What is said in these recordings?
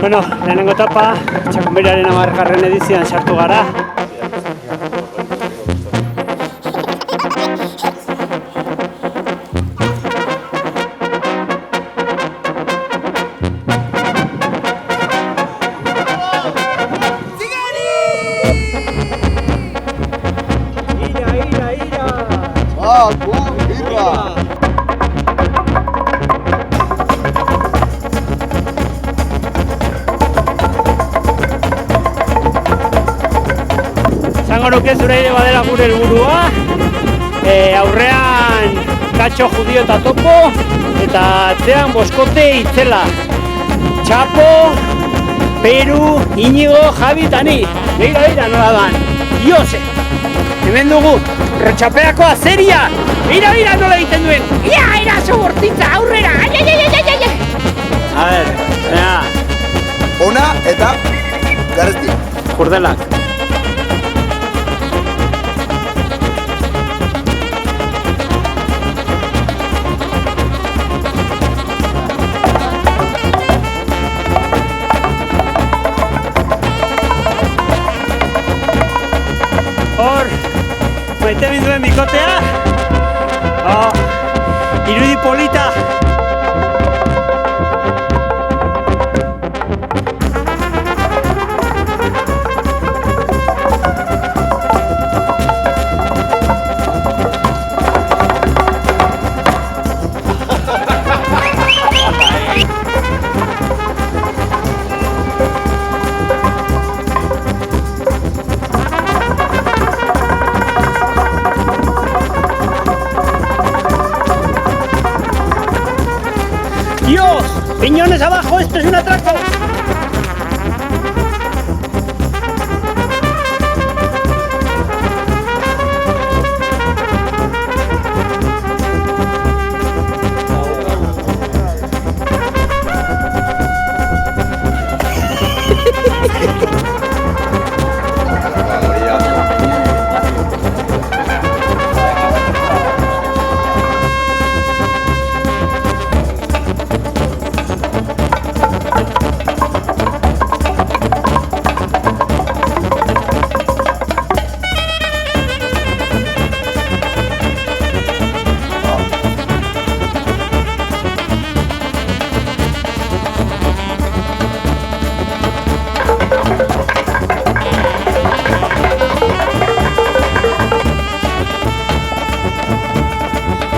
Bueno, lehenengo etapa, Txakonbiriaren 10. edizioan sartu gara. Zango nuke zure ere badela gure helburua, aurrean Katxo, Judio eta Topo, eta atzean Boskote, Itzela, Txapo, Peru, Inigo, Javi eta ni. Begira nola doan, Iose. Hemen dugu, Rotxapeako azeria. Begira nola egiten duen. Ia, eraso bortitza, aurrera. A ber, Ona eta garesti. Kurdelak. Hor, maite binduen bikotea, irudi polita. ¡Dios! ¡Piñones abajo! ¡Esto es un atraco!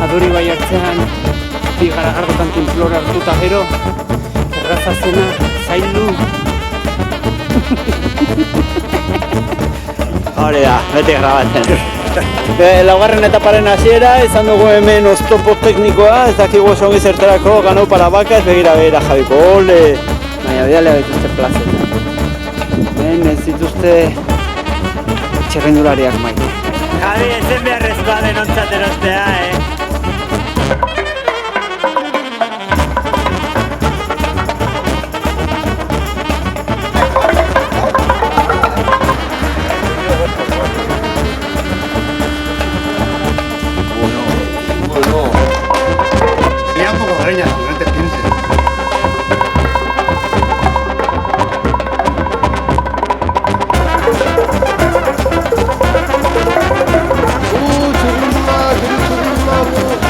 Aduri bai hartzean, bi garagardotan tinplora hartuta gero, erraza zena, zaildu. Hore da, beti grabatzen. Laugarren etaparen hasiera, izan dugu hemen oztopo teknikoa, ez dakigu oso ongi zertarako, ganau para bakaz, begira Javiko, ole! Baina bidalea dituzte plazetan. Hemen ez dituzte txerrendulariak maite. Javi, ezen beharrezkoa denontzat erostea,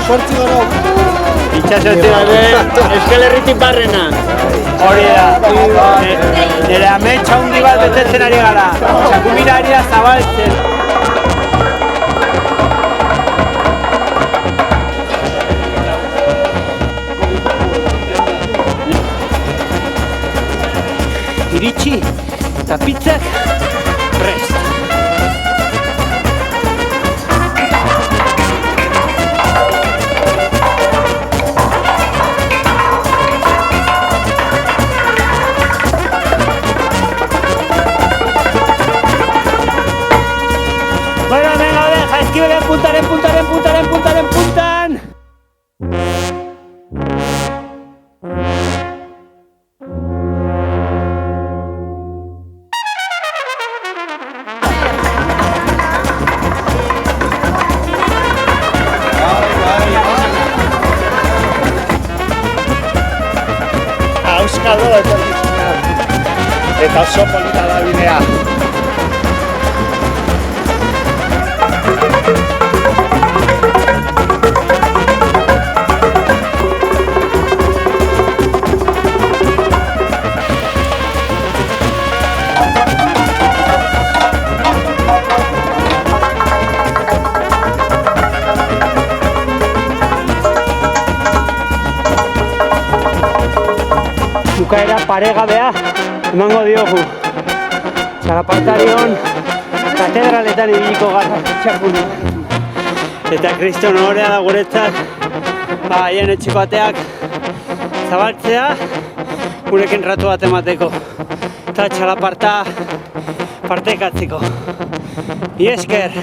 Sortzi gara! Itxasortzi gabe, Euskal Herritik barrena. Hori da, nire ametsa hundi bat betetzen ari gara. Txakumiraria zabaltzen. Iritsi eta pizzak prest. Bueno, venga, deja, esquivele en puntan. Eta oso polita da bidea. Bukaera paregabea emango diogu. Txalapartarion katedraletan ibiliko gara txapuna. Eta kriston horea da guretzat, haien etxeko ateak zabaltzea, gurekin ratu bat emateko. Eta txalaparta partekatzeko. Iesker!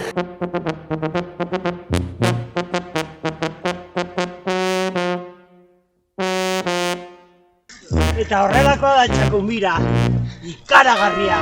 Eta horrelakoa da Txakumira, ikaragarria!